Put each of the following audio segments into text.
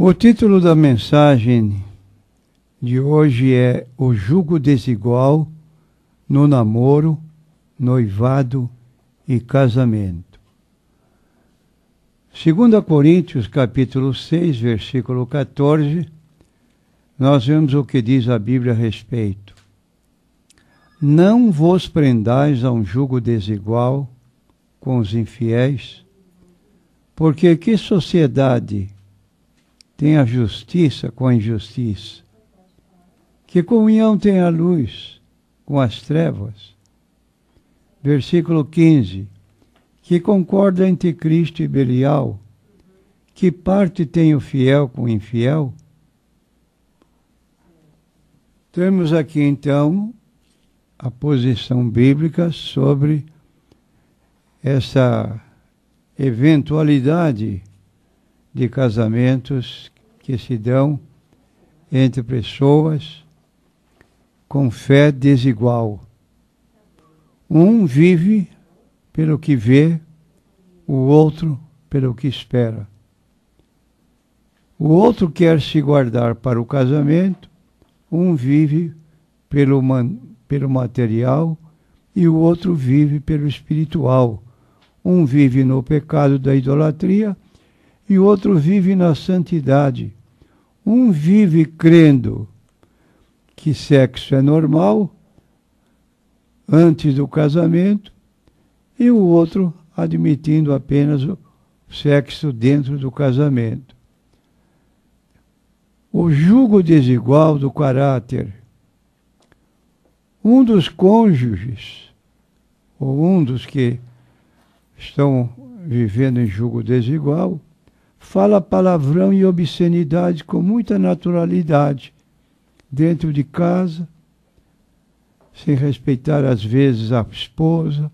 O título da mensagem de hoje é O Jugo Desigual no Namoro, Noivado e Casamento. 2 Coríntios, capítulo 6, versículo 14, nós vemos o que diz a Bíblia a respeito. Não vos prendais a um jugo desigual com os infiéis, porque que sociedade tem a justiça com a injustiça? Que comunhão tem a luz com as trevas? Versículo 15. Que concorda entre Cristo e Belial? Que parte tem o fiel com o infiel? Temos aqui então a posição bíblica sobre essa eventualidade de casamentos que se dão entre pessoas com fé desigual. Um vive pelo que vê, o outro pelo que espera. O outro quer se guardar para o casamento, um vive pelo material e o outro vive pelo espiritual. Um vive no pecado da idolatria e o outro vive na santidade. Um vive crendo que sexo é normal antes do casamento e o outro admitindo apenas o sexo dentro do casamento. O jugo desigual do caráter. Um dos cônjuges, ou um dos que estão vivendo em jugo desigual, fala palavrão e obscenidade com muita naturalidade dentro de casa, sem respeitar às vezes a esposa,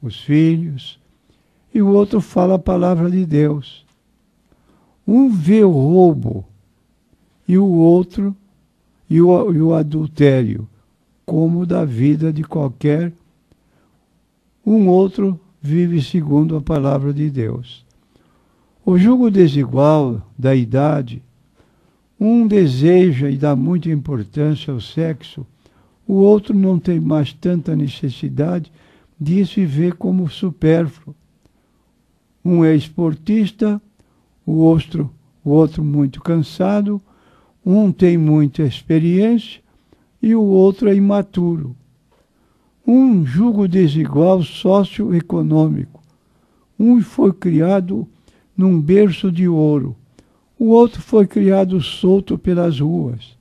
os filhos, e o outro fala a palavra de Deus. Um vê o roubo e o outro e o adultério como da vida de qualquer. Um outro vive segundo a palavra de Deus. O jugo desigual da idade, um deseja e dá muita importância ao sexo, o outro não tem mais tanta necessidade disso e vê como supérfluo. Um é esportista, o outro muito cansado, um tem muita experiência e o outro é imaturo. Um jugo desigual socioeconômico. Um foi criado num berço de ouro. O outro foi criado solto pelas ruas.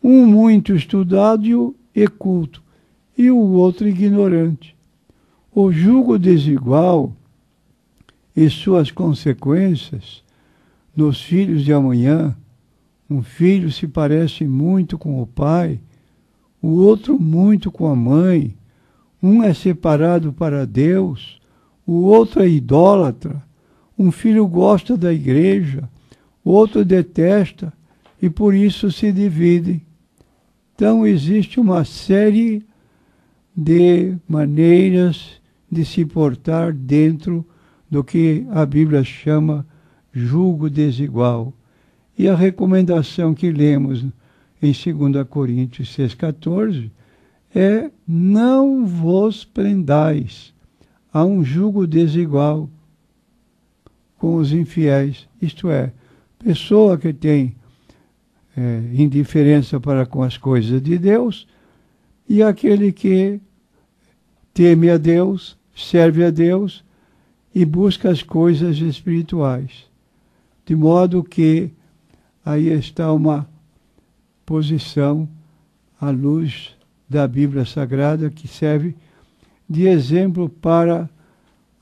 Um muito estudado e culto, e o outro ignorante. O jugo desigual e suas consequências nos filhos de amanhã. Um filho se parece muito com o pai, o outro muito com a mãe. Um é separado para Deus, o outro é idólatra. Um filho gosta da igreja, o outro detesta e por isso se dividem. Então existe uma série de maneiras de se portar dentro do que a Bíblia chama jugo desigual. E a recomendação que lemos em 2 Coríntios 6,14 é: não vos prendais a um jugo desigual com os infiéis. Isto é, pessoa que tem indiferença para com as coisas de Deus e aquele que teme a Deus, serve a Deus e busca as coisas espirituais. De modo que aí está uma posição à luz da Bíblia Sagrada que serve de exemplo para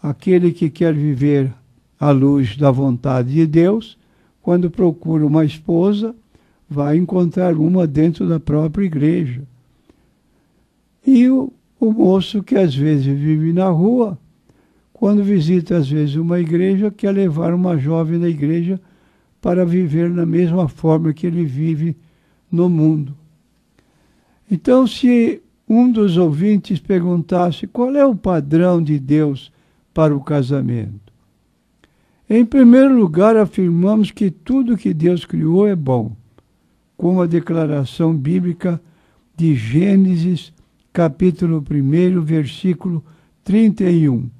aquele que quer viver à luz da vontade de Deus. Quando procura uma esposa, vai encontrar uma dentro da própria igreja. E o moço que às vezes vive na rua, quando visita às vezes uma igreja, quer levar uma jovem da igreja para viver na mesma forma que ele vive no mundo. Então, se um dos ouvintes perguntasse qual é o padrão de Deus para o casamento, Em primeiro lugar, afirmamos que tudo que Deus criou é bom, como a declaração bíblica de Gênesis, capítulo 1, versículo 31.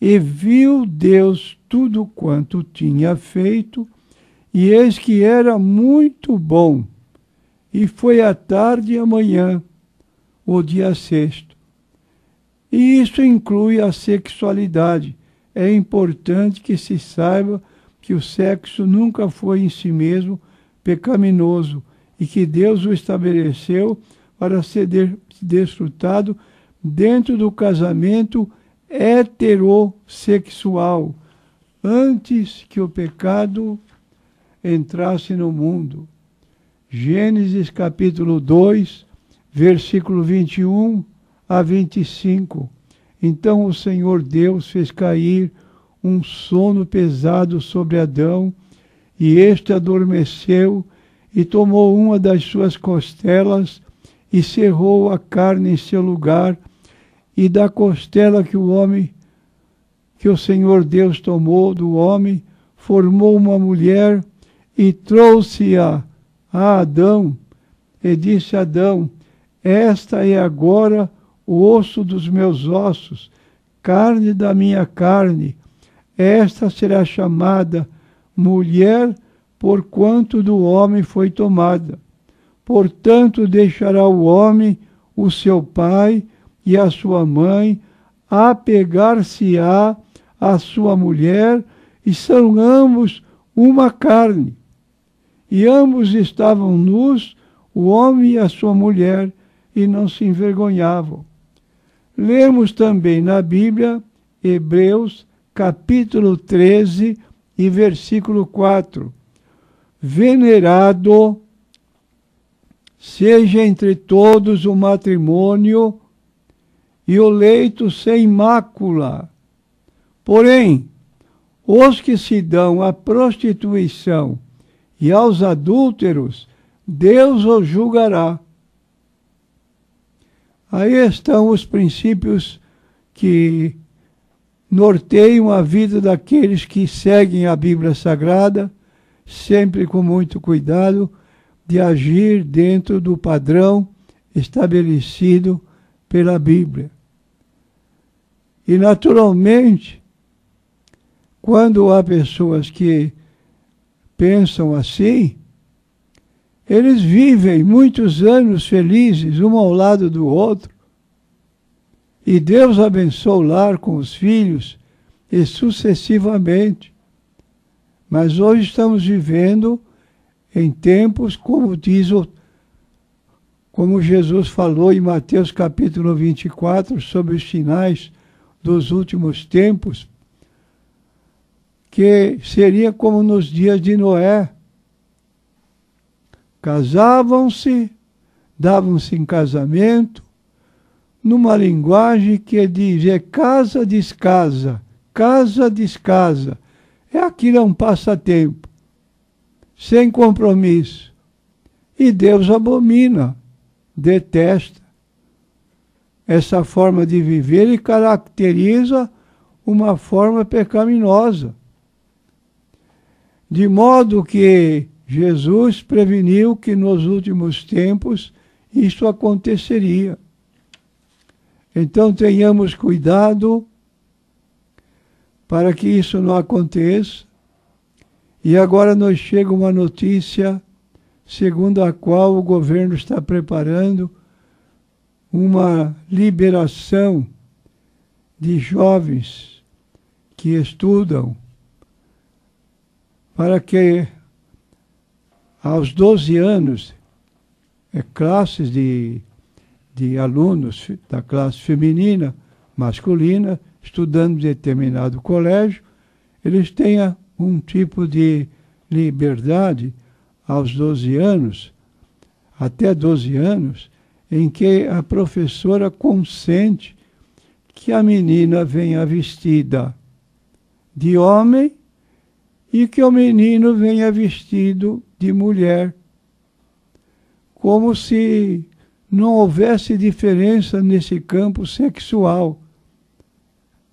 E viu Deus tudo quanto tinha feito, e eis que era muito bom. E foi a tarde e a manhã, o dia sexto. E isso inclui a sexualidade. É importante que se saiba que o sexo nunca foi em si mesmo pecaminoso e que Deus o estabeleceu para ser desfrutado dentro do casamento heterossexual, antes que o pecado entrasse no mundo. Gênesis capítulo 2, versículo 21 a 25. Então o Senhor Deus fez cair um sono pesado sobre Adão, e este adormeceu, e tomou uma das suas costelas, e cerrou a carne em seu lugar, e da costela que o Senhor Deus tomou do homem, formou uma mulher, e trouxe-a a Adão, e disse a Adão: esta é agora o osso dos meus ossos, carne da minha carne. Esta será chamada mulher, porquanto do homem foi tomada. Portanto, deixará o homem o seu pai e a sua mãe, apegar-se-á à sua mulher, e são ambos uma carne. E ambos estavam nus, o homem e a sua mulher, e não se envergonhavam. Lemos também na Bíblia, Hebreus, capítulo 13 e versículo 4. Venerado seja entre todos o matrimônio e o leito sem mácula. Porém, os que se dão à prostituição e aos adúlteros, Deus os julgará. Aí estão os princípios que norteiam a vida daqueles que seguem a Bíblia Sagrada, sempre com muito cuidado de agir dentro do padrão estabelecido pela Bíblia. E, naturalmente, quando há pessoas que pensam assim, eles vivem muitos anos felizes, um ao lado do outro, e Deus abençoa o lar com os filhos, e sucessivamente. Mas hoje estamos vivendo em tempos, como Jesus falou em Mateus capítulo 24, sobre os sinais dos últimos tempos, que seria como nos dias de Noé. Casavam-se, davam-se em casamento, numa linguagem que diz, é casa descasa, casa descasa. Aquilo é um passatempo, sem compromisso. E Deus abomina, detesta essa forma de viver e caracteriza uma forma pecaminosa. De modo que Jesus preveniu que nos últimos tempos isso aconteceria. Então tenhamos cuidado para que isso não aconteça. E agora nos chega uma notícia segundo a qual o governo está preparando uma liberação de jovens que estudam para que aos 12 anos, classes de alunos da classe feminina, masculina, estudando em determinado colégio, eles tenham um tipo de liberdade aos 12 anos, até 12 anos, em que a professora consente que a menina venha vestida de homem e que o menino venha vestido de mulher, como se não houvesse diferença nesse campo sexual.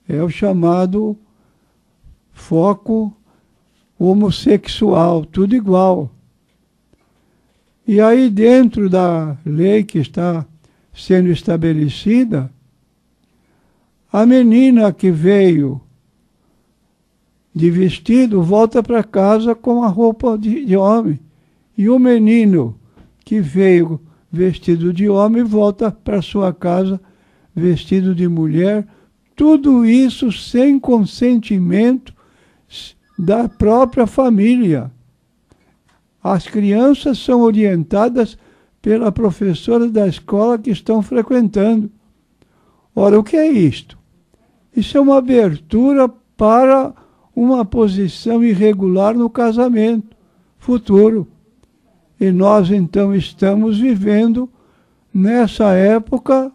É o chamado foco homossexual, tudo igual. E aí, dentro da lei que está sendo estabelecida, a menina que veio de vestido volta para casa com a roupa de homem. E o menino que veio vestido de homem volta para sua casa vestido de mulher. Tudo isso sem consentimento da própria família. As crianças são orientadas pela professora da escola que estão frequentando. Ora, o que é isto? Isso é uma abertura para uma posição irregular no casamento futuro. E nós, então, estamos vivendo, nessa época,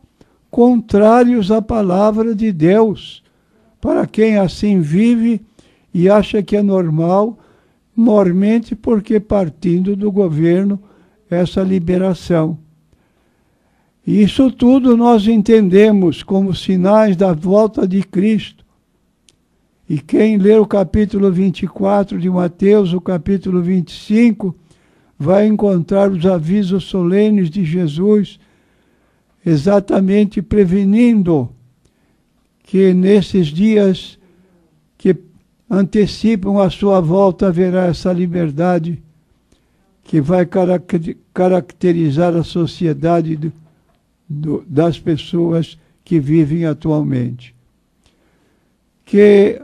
contrários à palavra de Deus. Para quem assim vive e acha que é normal, mormente porque partindo do governo essa liberação. E isso tudo nós entendemos como sinais da volta de Cristo. E quem ler o capítulo 24 de Mateus, o capítulo 25, vai encontrar os avisos solenes de Jesus, exatamente prevenindo que nesses dias que antecipam a sua volta haverá essa liberdade que vai caracterizar a sociedade das pessoas que vivem atualmente. Que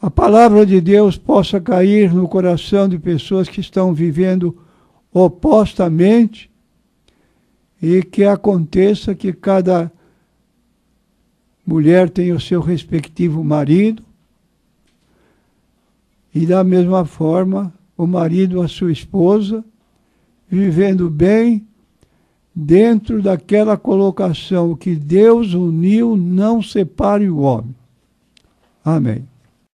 a palavra de Deus possa cair no coração de pessoas que estão vivendo opostamente e que aconteça que cada mulher tenha o seu respectivo marido e da mesma forma o marido a sua esposa, vivendo bem dentro daquela colocação que Deus uniu, não separe o homem. Amém.